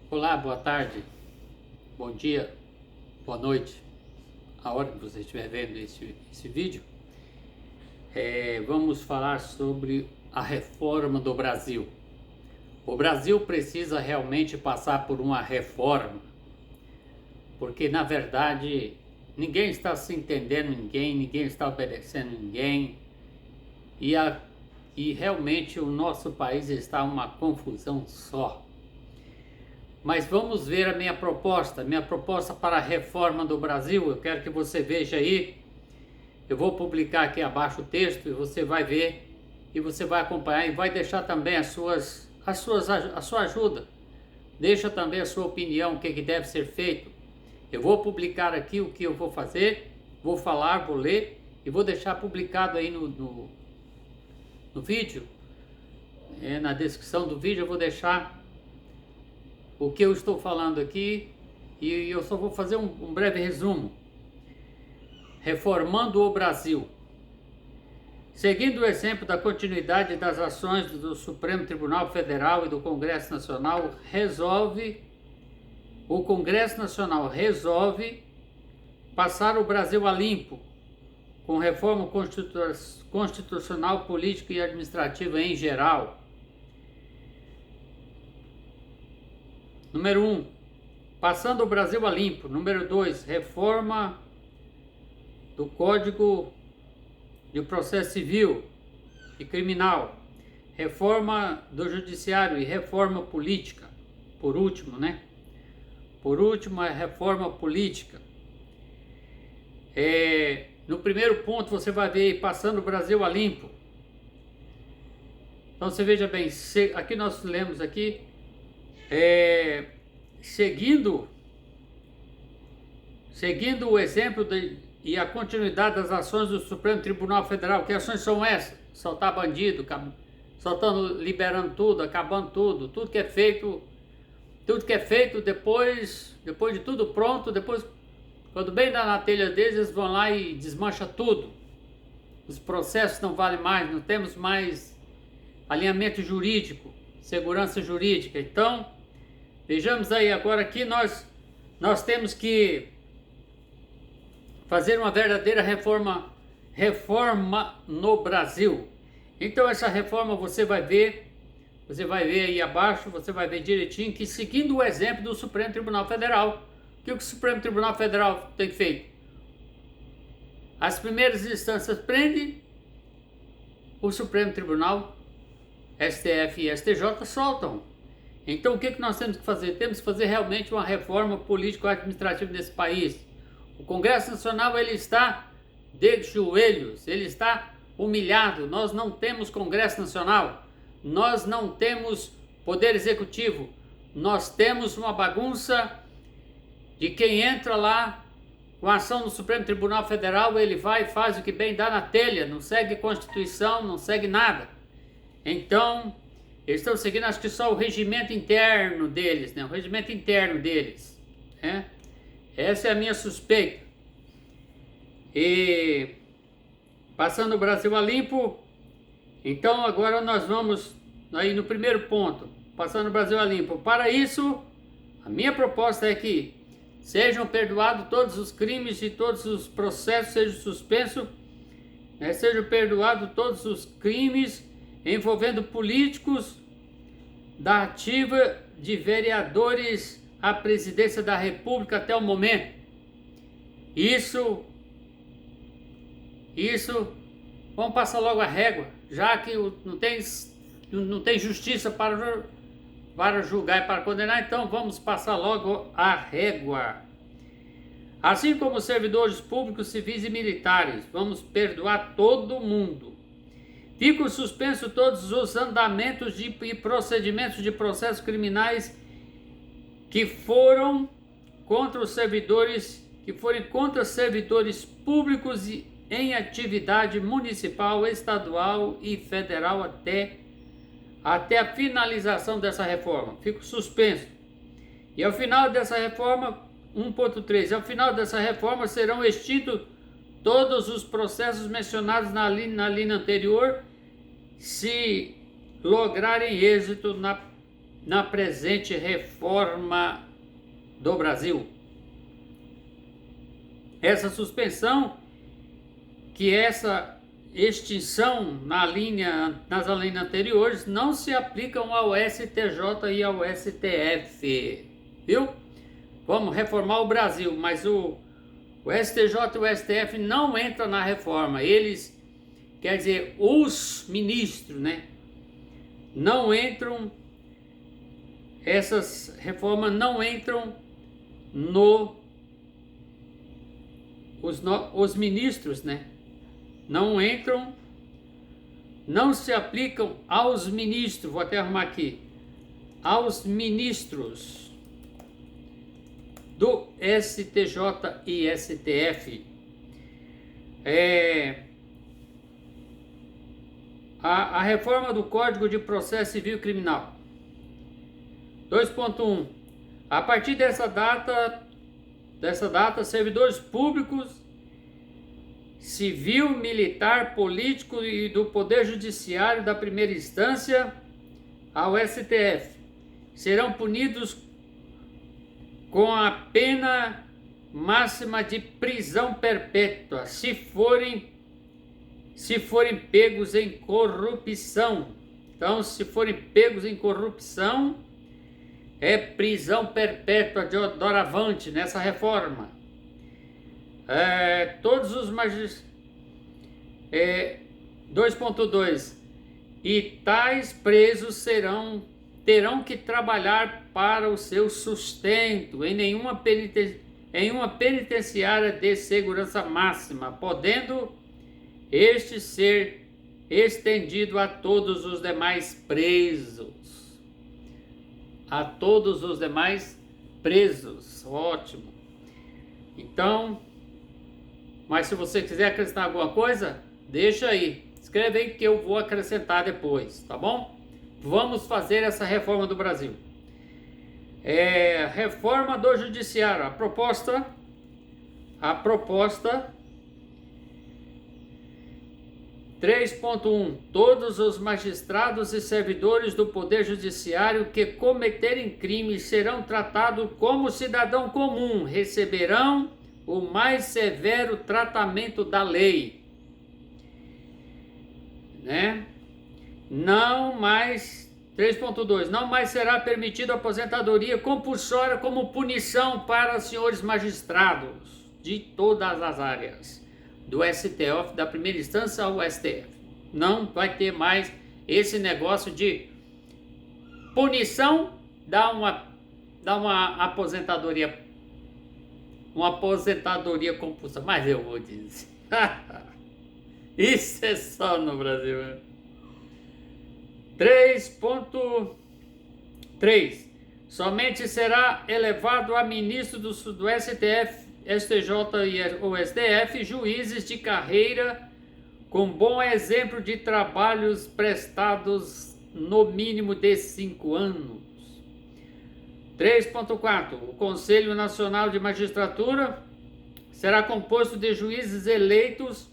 Olá, boa tarde, bom dia, boa noite, a hora que você estiver vendo esse vídeo. Vamos falar sobre a reforma do Brasil. O Brasil precisa realmente passar por uma reforma, porque na verdade ninguém está se entendendo ninguém está obedecendo ninguém, e realmente o nosso país está uma confusão só. Mas vamos ver a minha proposta para a reforma do Brasil. Eu quero que você veja aí. Eu vou publicar aqui abaixo o texto e você vai ver e você vai acompanhar e vai deixar também a sua ajuda. Deixa também a sua opinião, o que deve ser feito. Eu vou publicar aqui o que eu vou fazer, vou falar, vou ler e vou deixar publicado aí no vídeo. Na descrição do vídeo eu vou deixar o que eu estou falando aqui e eu só vou fazer um breve resumo. Reformando o Brasil. Seguindo o exemplo da continuidade das ações do Supremo Tribunal Federal e do Congresso Nacional, o Congresso Nacional resolve passar o Brasil a limpo, com reforma constitucional, política e administrativa em geral. Número 1, passando o Brasil a limpo. Número 2, reforma do Código de Processo Civil e Criminal. Reforma do Judiciário e reforma política. Por último, Por último, a reforma política. No primeiro ponto você vai ver passando o Brasil a limpo. Então você veja bem, aqui nós lemos aqui, seguindo o exemplo e a continuidade das ações do Supremo Tribunal Federal. Que ações são essas? Soltar bandido, liberando tudo, acabando tudo que é feito depois de tudo pronto, quando bem dá na telha deles, eles vão lá e desmancha tudo. Os processos não valem mais, não temos mais alinhamento jurídico, segurança jurídica. Então, vejamos aí agora aqui, nós temos que fazer uma verdadeira reforma no Brasil. Então essa reforma você vai ver aí abaixo, você vai ver direitinho que, seguindo o exemplo do Supremo Tribunal Federal, que o Supremo Tribunal Federal tem feito? As primeiras instâncias prendem, o Supremo Tribunal, STF e STJ soltam. Então o que nós temos que fazer? Temos que fazer realmente uma reforma político-administrativa desse país. O Congresso Nacional ele está de joelhos, ele está humilhado. Nós não temos Congresso Nacional, nós não temos Poder Executivo, nós temos uma bagunça de quem entra lá com a ação no Supremo Tribunal Federal, ele vai e faz o que bem dá na telha, não segue Constituição, não segue nada. Então, eles estão seguindo, acho que só o regimento interno deles, o regimento interno deles, Essa é a minha suspeita. E passando o Brasil a limpo, então agora nós vamos aí no primeiro ponto, passando o Brasil a limpo. Para isso, a minha proposta é que sejam perdoados todos os crimes e todos os processos sejam suspensos, sejam perdoados todos os crimes envolvendo políticos da ativa de vereadores à presidência da República até o momento. Isso, vamos passar logo a régua, já que não tem justiça para julgar e para condenar, então vamos passar logo a régua. Assim como servidores públicos, civis e militares, vamos perdoar todo mundo. Ficam suspensos todos os andamentos e procedimentos de processos criminais que forem contra servidores públicos em atividade municipal, estadual e federal até a finalização dessa reforma. Fica suspenso. E ao final dessa reforma, 1.3, ao final dessa reforma serão extintos todos os processos mencionados na linha anterior, se lograrem êxito na presente reforma do Brasil. Essa suspensão, que essa extinção nas linhas anteriores, não se aplicam ao STJ e ao STF, viu? Vamos reformar o Brasil, mas o STJ e o STF não entram na reforma. Eles, quer dizer, os ministros, né? Não entram, essas reformas não entram os ministros, né? Não entram, não se aplicam aos ministros, vou até arrumar aqui, aos ministros do STJ e STF. A reforma do Código de Processo Civil e Criminal. 2.1. A partir dessa data, servidores públicos, civil, militar, político e do Poder Judiciário da primeira instância ao STF serão punidos com a pena máxima de prisão perpétua se forem pegos em corrupção. Então, se forem pegos em corrupção, é prisão perpétua de doravante nessa reforma. Todos os magistrados. 2.2. E tais presos terão que trabalhar para o seu sustento em uma penitenciária de segurança máxima, podendo este ser estendido a todos os demais presos. A todos os demais presos. Ótimo. Então, mas se você quiser acrescentar alguma coisa, deixa aí. Escreve aí que eu vou acrescentar depois, tá bom? Vamos fazer essa reforma do Brasil. Reforma do Judiciário. A proposta 3.1. Todos os magistrados e servidores do Poder Judiciário que cometerem crimes serão tratados como cidadão comum, receberão o mais severo tratamento da lei, né? Não mais 3.2. Não mais será permitido aposentadoria compulsória como punição para senhores magistrados de todas as áreas, do STF, da primeira instância ao STF. Não vai ter mais esse negócio de punição, dá uma aposentadoria compulsória, mas eu vou dizer. Isso é só no Brasil. 3.3. Somente será elevado a ministro do STF, STJ ou STF, juízes de carreira com bom exemplo de trabalhos prestados no mínimo de 5 anos. 3.4. O Conselho Nacional de Magistratura será composto de juízes eleitos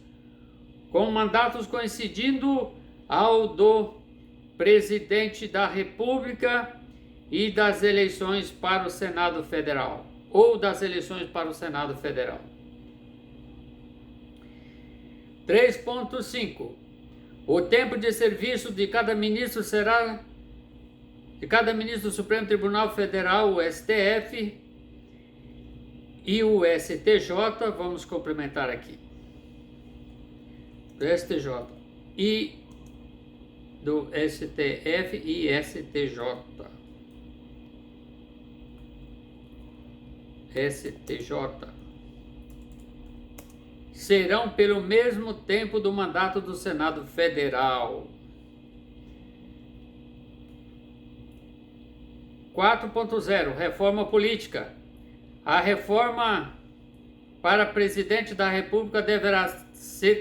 com mandatos coincidindo ao do Presidente da República e das eleições para o Senado Federal, ou das eleições para o Senado Federal. 3.5. O tempo de serviço de cada ministro do Supremo Tribunal Federal, o STF, e o STJ, vamos complementar aqui, do STJ e do STF e STJ. Serão pelo mesmo tempo do mandato do Senado Federal. 4.0. Reforma política. A reforma para presidente da República deverá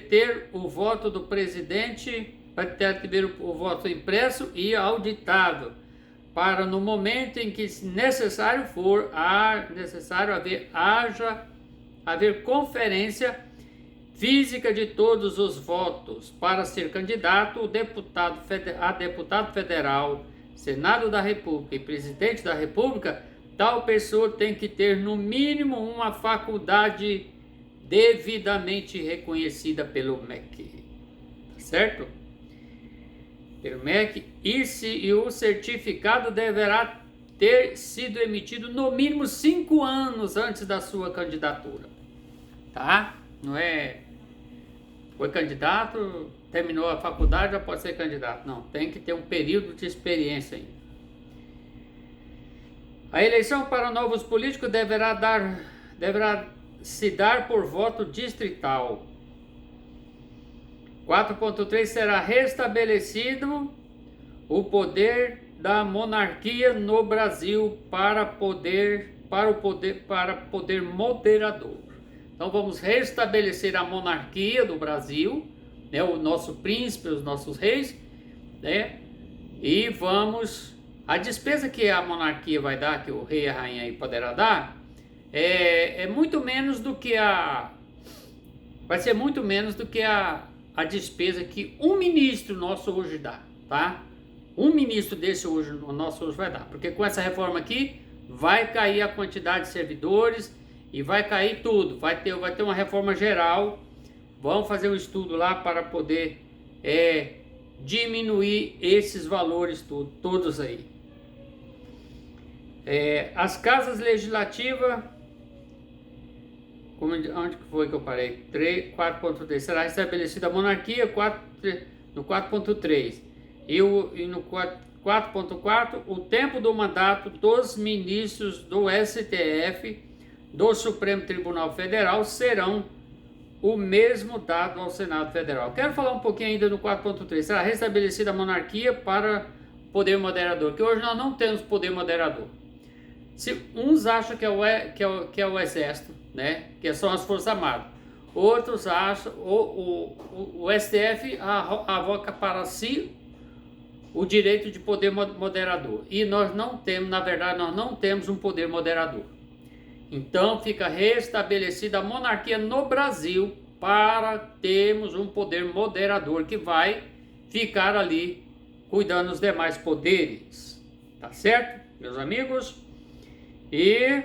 ter o voto do presidente, vai ter primeiro o voto impresso e auditável, para no momento em que necessário for, haver conferência física de todos os votos para ser candidato a deputado federal, Senado da República e Presidente da República, tal pessoa tem que ter no mínimo uma faculdade devidamente reconhecida pelo MEC, certo? Pelo MEC, e o certificado deverá ter sido emitido no mínimo 5 anos antes da sua candidatura, tá? Não é, foi candidato, terminou a faculdade, já pode ser candidato. Não, tem que ter um período de experiência ainda. A eleição para novos políticos deverá se dar por voto distrital. 4.3 será restabelecido o poder da monarquia no Brasil para poder moderador. Então vamos restabelecer a monarquia do Brasil, né, o nosso príncipe, os nossos reis, né? E vamos, a despesa que a monarquia vai dar, que o rei e a rainha aí poderá dar, é muito menos do que vai ser muito menos do que a despesa que um ministro nosso hoje dá, tá? Um ministro desse hoje, o nosso hoje vai dar, porque com essa reforma aqui vai cair a quantidade de servidores e vai cair tudo, vai ter uma reforma geral. Vamos fazer um estudo lá para poder diminuir esses valores todos aí. As casas legislativas, onde que foi que eu parei? 4.3 será restabelecida a monarquia, no 4.3 e no 4.4 o tempo do mandato dos ministros do STF, do Supremo Tribunal Federal, serão o mesmo dado ao Senado Federal. Quero falar um pouquinho ainda no 4.3. Será restabelecida a monarquia para poder moderador, que hoje nós não temos poder moderador. Se uns acham que é o Exército, né, que são as Forças Armadas, outros acham o STF avoca para si o direito de poder moderador, e nós não temos, na verdade, nós não temos um poder moderador. Então fica restabelecida a monarquia no Brasil para termos um poder moderador que vai ficar ali cuidando dos demais poderes, tá certo, meus amigos? E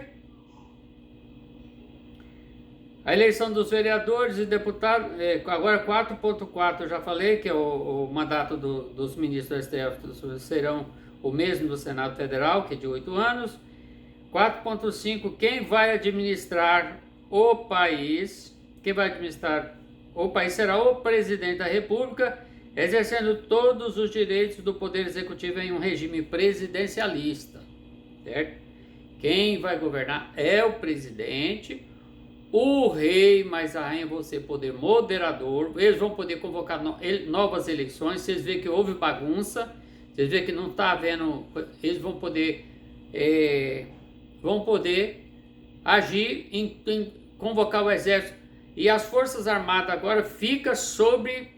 a eleição dos vereadores e deputados, agora 4.4 eu já falei, que é o mandato dos ministros do STF serão o mesmo do Senado Federal, que é de 8 anos. 4.5, quem vai administrar o país será o presidente da República, exercendo todos os direitos do Poder Executivo em um regime presidencialista, certo? Quem vai governar é o presidente, o rei, mas a rainha vão ser poder moderador. Eles vão poder convocar novas eleições. Vocês veem que houve bagunça, vocês veem que não está havendo, eles vão poder agir em convocar o exército, e as Forças Armadas agora fica sob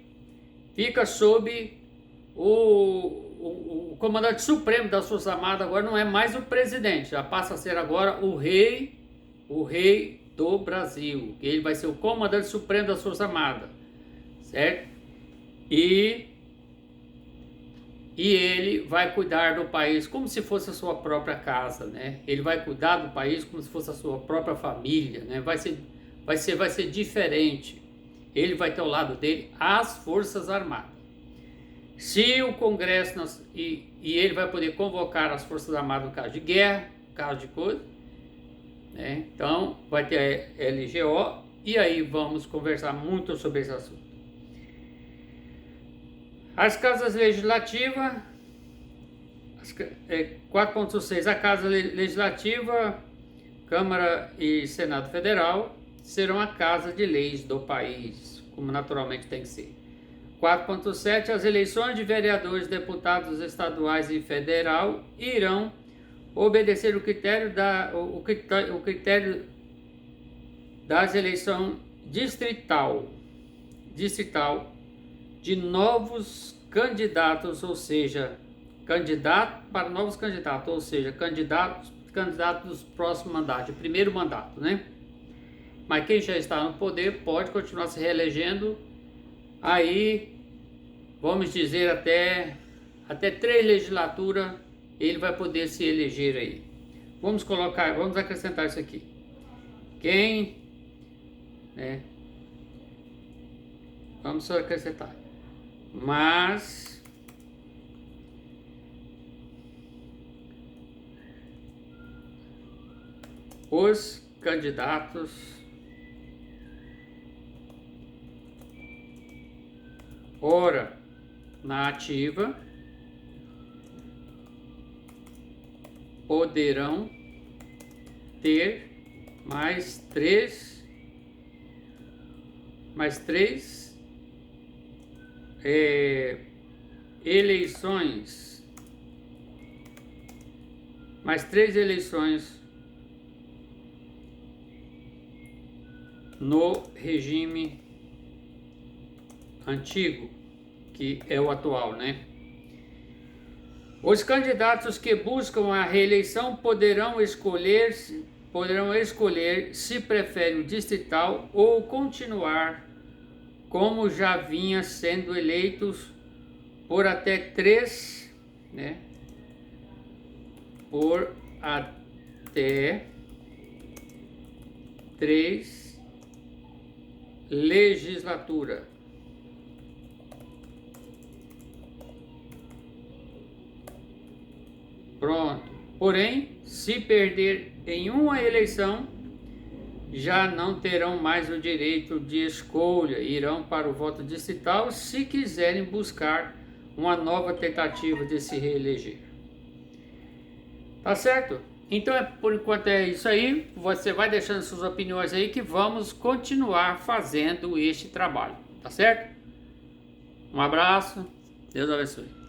o comandante supremo das Forças Armadas. Agora não é mais o presidente, já passa a ser agora o rei do Brasil. Ele vai ser o comandante supremo das Forças Armadas, certo? E ele vai cuidar do país como se fosse a sua própria casa, né? Ele vai cuidar do país como se fosse a sua própria família, né? Vai ser diferente. Ele vai ter ao lado dele as Forças Armadas. Se o Congresso e ele vai poder convocar as Forças Armadas no caso de guerra, no caso de coisa, né? Então vai ter a LGO, e aí vamos conversar muito sobre esse assunto. As casas legislativas, 4.6, a Casa Legislativa, Câmara e Senado Federal serão a casa de leis do país, como naturalmente tem que ser. 4.7, as eleições de vereadores, deputados estaduais e federal irão obedecer o critério das eleições distrital de novos candidatos, ou seja, candidatos dos próximos mandatos, de primeiro mandato, né? Mas quem já está no poder pode continuar se reelegendo aí, vamos dizer, até 3 legislaturas ele vai poder se eleger aí. Vamos acrescentar isso aqui. Quem, né? Vamos só acrescentar. Mas os candidatos ora na ativa poderão ter mais três eleições, no regime antigo, que é o atual, né? Os candidatos que buscam a reeleição poderão escolher se preferem o distrital ou continuar como já vinha sendo eleitos por até 3, né? Por até 3 legislaturas. Pronto. Porém, se perder em uma eleição, já não terão mais o direito de escolha, irão para o voto distrital se quiserem buscar uma nova tentativa de se reeleger. Tá certo? Então, por enquanto é isso aí. Você vai deixando suas opiniões aí que vamos continuar fazendo este trabalho. Tá certo? Um abraço. Deus abençoe.